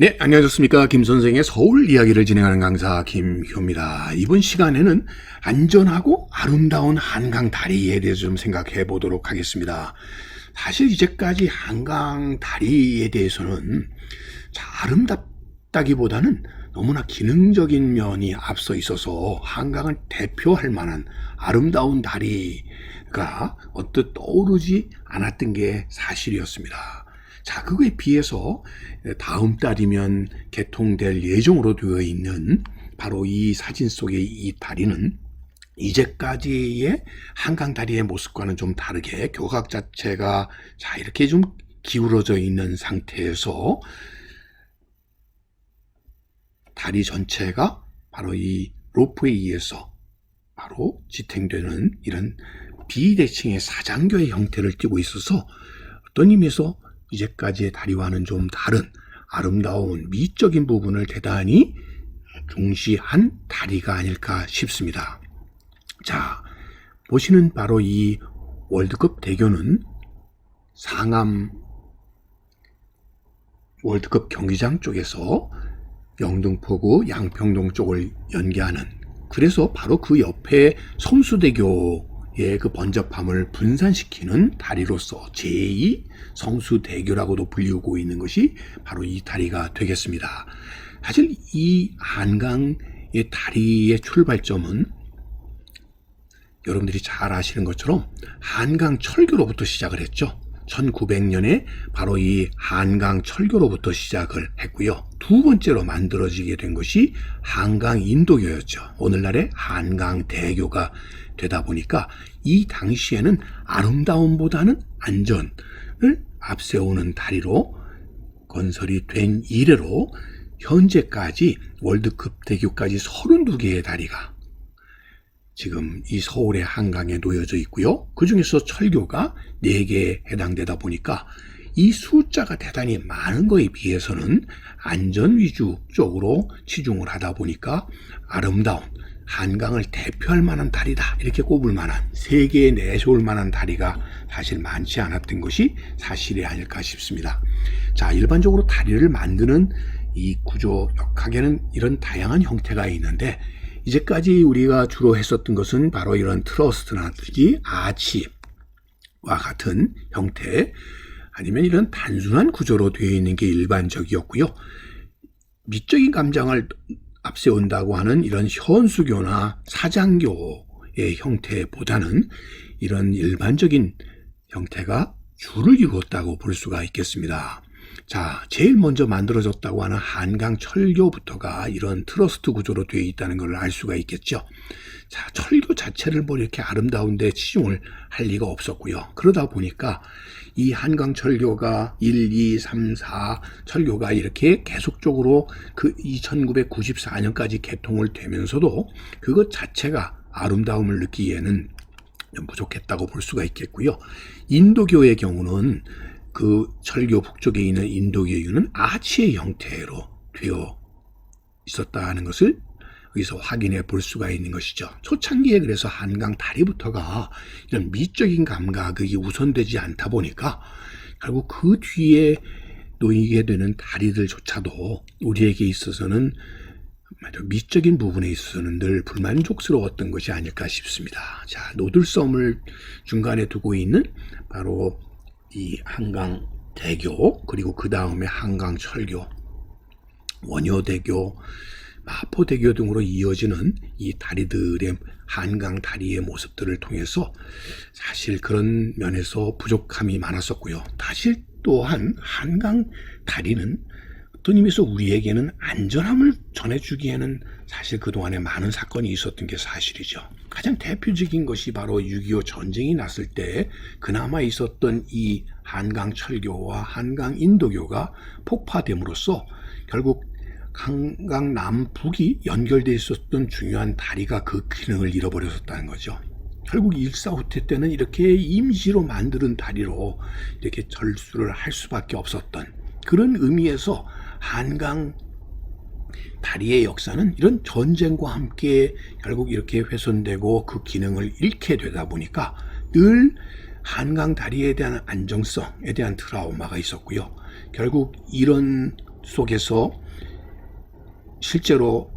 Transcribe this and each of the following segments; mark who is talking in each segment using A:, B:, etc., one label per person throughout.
A: 네, 안녕하셨습니까? 김 선생의 서울 이야기를 진행하는 강사 김효입니다. 이번 시간에는 안전하고 아름다운 한강 다리에 대해서 좀 생각해 보도록 하겠습니다. 사실 이제까지 한강 다리에 대해서는 아름답다기보다는 너무나 기능적인 면이 앞서 있어서 한강을 대표할 만한 아름다운 다리가 언뜻 떠오르지 않았던 게 사실이었습니다. 자, 그거에 비해서 다음 달이면 개통될 예정으로 되어 있는 바로 이 사진 속의 이 다리는 이제까지의 한강 다리의 모습과는 좀 다르게 교각 자체가 이렇게 좀 기울어져 있는 상태에서 다리 전체가 바로 이 로프웨이에서 바로 지탱되는 이런 비대칭의 사장교의 형태를 띠고 있어서 어떤 의미에서 이제까지의 다리와는 좀 다른 아름다운 미적인 부분을 대단히 중시한 다리가 아닐까 싶습니다. 자, 보시는 바로 이 월드컵 대교는 상암 월드컵 경기장 쪽에서 영등포구 양평동 쪽을 연계하는, 그래서 바로 그 옆에 성수대교의 그 번잡함을 분산시키는 다리로서 제2 성수대교라고도 불리우고 있는 것이 바로 이 다리가 되겠습니다. 사실 이 한강의 다리의 출발점은 여러분들이 잘 아시는 것처럼 한강 철교로부터 시작을 했죠. 1900년에 바로 이 한강 철교로부터 시작을 했고요. 두 번째로 만들어지게 된 것이 한강 인도교였죠. 오늘날의 한강 대교가 되다 보니까 이 당시에는 아름다움보다는 안전을 앞세우는 다리로 건설이 된 이래로 현재까지 월드컵 대교까지 32개의 다리가 지금 이 서울의 한강에 놓여져 있고요. 그 중에서 철교가 4개에 해당되다 보니까 이 숫자가 대단히 많은 거에 비해서는 안전 위주 쪽으로 치중을 하다 보니까 아름다운 한강을 대표할 만한 다리다, 이렇게 꼽을 만한, 세계에 내세울 만한 다리가 사실 많지 않았던 것이 사실이 아닐까 싶습니다. 자, 일반적으로 다리를 만드는 이 구조 역학에는 이런 다양한 형태가 있는데, 이제까지 우리가 주로 했었던 것은 바로 이런 트러스트라든지 아치와 같은 형태, 아니면 이런 단순한 구조로 되어 있는 게 일반적이었고요. 미적인 감장을 앞세운다고 하는 이런 현수교나 사장교의 형태보다는 이런 일반적인 형태가 주를 이루었다고 볼 수가 있겠습니다. 자, 제일 먼저 만들어졌다고 하는 한강 철교부터가 이런 트러스트 구조로 되어 있다는 걸 알 수가 있겠죠. 자, 철교 자체를 뭐 이렇게 아름다운데 치중을 할 리가 없었고요. 그러다 보니까 이 한강 철교가 1, 2, 3, 4 철교가 이렇게 계속적으로 그 1994년까지 개통을 되면서도 그것 자체가 아름다움을 느끼기에는 부족했다고 볼 수가 있겠고요. 인도교의 경우는 그 철교 북쪽에 있는 인도교는 아치의 형태로 되어 있었다는 것을 여기서 확인해 볼 수가 있는 것이죠. 초창기에 그래서 한강 다리부터가 이런 미적인 감각이 우선되지 않다 보니까 결국 그 뒤에 놓이게 되는 다리들조차도 우리에게 있어서는 미적인 부분에 있어서는 늘 불만족스러웠던 것이 아닐까 싶습니다. 자, 노들섬을 중간에 두고 있는 바로 이 한강 대교, 그리고 그 다음에 한강 철교, 원효대교, 마포대교 등으로 이어지는 이 다리들의 한강 다리의 모습들을 통해서 사실 그런 면에서 부족함이 많았었고요. 사실 또한 한강 다리는 어떤 의미에서 우리에게는 안전함을 전해주기에는 사실 그동안에 많은 사건이 있었던 게 사실이죠. 가장 대표적인 것이 바로 6.25 전쟁이 났을 때 그나마 있었던 이 한강 철교와 한강 인도교가 폭파됨으로써 결국 한강 남북이 연결되어 있었던 중요한 다리가 그 기능을 잃어버렸었다는 거죠. 결국 일사후퇴 때는 이렇게 임시로 만드는 다리로 이렇게 절수를 할 수밖에 없었던 그런 의미에서 한강 다리의 역사는 이런 전쟁과 함께 결국 이렇게 훼손되고 그 기능을 잃게 되다 보니까 늘 한강 다리에 대한 안정성에 대한 트라우마가 있었고요. 결국 이런 속에서 실제로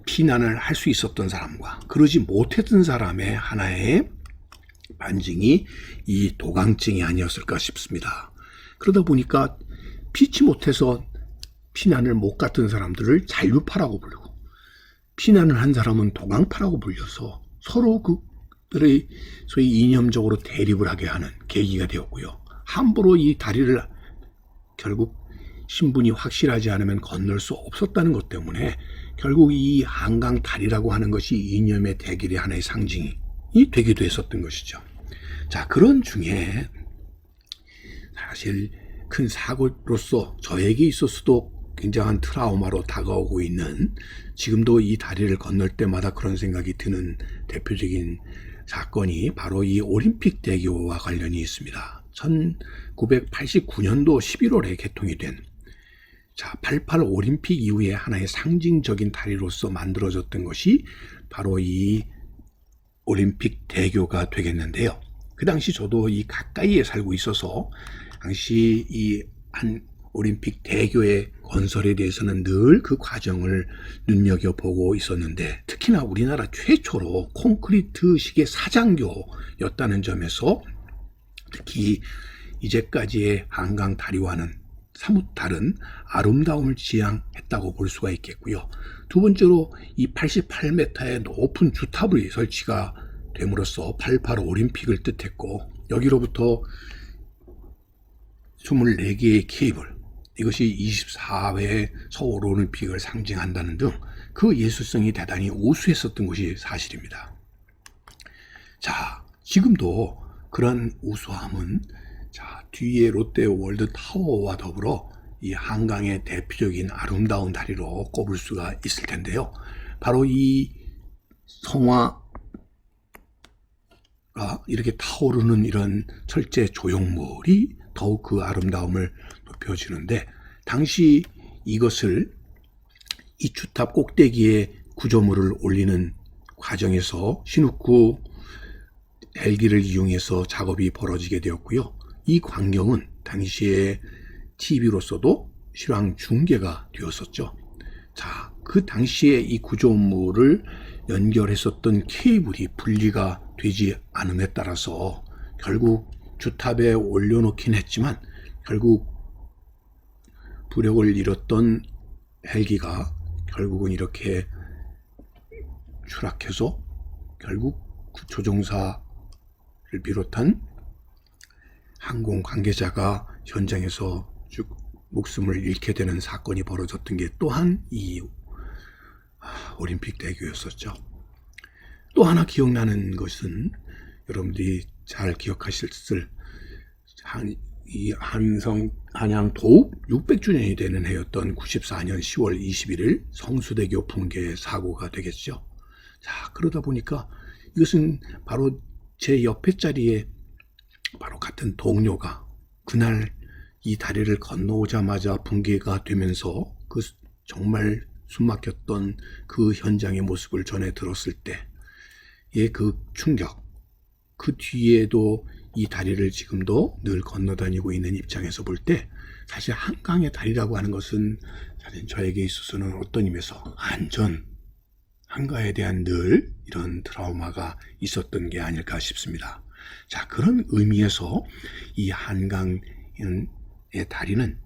A: 피난을 할 수 있었던 사람과 그러지 못했던 사람의 하나의 반증이 이 도강증이 아니었을까 싶습니다. 그러다 보니까 피치 못해서 피난을 못 갔던 사람들을 잔류파라고 부르고, 피난을 한 사람은 도강파라고 불려서 서로 그들의 소위 이념적으로 대립을 하게 하는 계기가 되었고요. 함부로 이 다리를 결국 신분이 확실하지 않으면 건널 수 없었다는 것 때문에 결국 이 한강 다리라고 하는 것이 이념의 대결의 하나의 상징이 되기도 했었던 것이죠. 자, 그런 중에 사실 큰 사고로서 저에게 있어서도 굉장한 트라우마로 다가오고 있는, 지금도 이 다리를 건널 때마다 그런 생각이 드는 대표적인 사건이 바로 이 올림픽 대교와 관련이 있습니다. 1989년도 11월에 개통이 된 88 올림픽 이후에 하나의 상징적인 다리로서 만들어졌던 것이 바로 이 올림픽 대교가 되겠는데요. 그 당시 저도 이 가까이에 살고 있어서 당시 이 한 올림픽 대교의 건설에 대해서는 늘 그 과정을 눈여겨보고 있었는데, 특히나 우리나라 최초로 콘크리트식의 사장교였다는 점에서 특히 이제까지의 한강 다리와는 사뭇 다른 아름다움을 지향했다고 볼 수가 있겠고요. 두 번째로 이 88m의 높은 주탑이 설치가 됨으로써 88 올림픽을 뜻했고, 여기로부터 24개의 케이블, 이것이 24회 서울 올림픽을 상징한다는 등 그 예술성이 대단히 우수했었던 것이 사실입니다. 자, 지금도 그런 우수함은 뒤에 롯데 월드 타워와 더불어 이 한강의 대표적인 아름다운 다리로 꼽을 수가 있을 텐데요. 바로 이 성화가 이렇게 타오르는 이런 철제 조형물이 더욱 그 아름다움을 높여주는데, 당시 이것을 이 주탑 꼭대기에 구조물을 올리는 과정에서 신욱구 헬기를 이용해서 작업이 벌어지게 되었고요. 이 광경은 당시에 TV로서도 실황 중계가 되었었죠. 자, 그 당시에 이 구조물을 연결했었던 케이블이 분리가 되지 않음에 따라서 결국 주탑에 올려놓긴 했지만 결국 부력을 잃었던 헬기가 결국은 이렇게 추락해서 결국 조종사를 비롯한 항공 관계자가 현장에서 쭉 목숨을 잃게 되는 사건이 벌어졌던 게 또한 이 올림픽 대교였었죠. 또 하나 기억나는 것은 여러분들이 잘 기억하실 이 한양 도읍 600주년이 되는 해였던 94년 10월 21일 성수대교 붕괴 사고가 되겠죠. 자, 그러다 보니까 이것은 바로 제 옆에 자리에 바로 같은 동료가 그날 이 다리를 건너오자마자 붕괴가 되면서 그 정말 숨막혔던 그 현장의 모습을 전해 들었을 때의 그 충격, 그 뒤에도 이 다리를 지금도 늘 건너다니고 있는 입장에서 볼 때 사실 한강의 다리라고 하는 것은 사실 저에게 있어서는 어떤 의미에서 안전, 한가에 대한 늘 이런 트라우마가 있었던 게 아닐까 싶습니다. 자, 그런 의미에서 이 한강의 다리는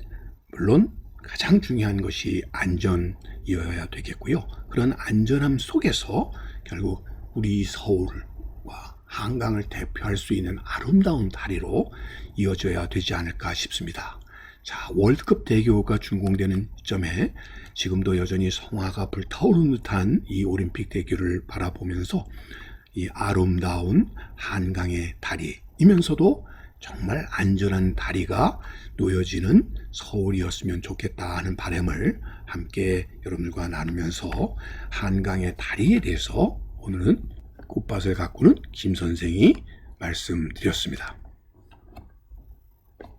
A: 물론 가장 중요한 것이 안전이어야 되겠고요. 그런 안전함 속에서 결국 우리 서울과 한강을 대표할 수 있는 아름다운 다리로 이어져야 되지 않을까 싶습니다. 자, 월드컵 대교가 준공되는 시점에 지금도 여전히 성화가 불타오르는 듯한 이 올림픽 대교를 바라보면서 이 아름다운 한강의 다리이면서도 정말 안전한 다리가 놓여지는 서울이었으면 좋겠다 하는 바람을 함께 여러분들과 나누면서 한강의 다리에 대해서 오늘은 꽃밭을 가꾸는 김 선생이 말씀드렸습니다.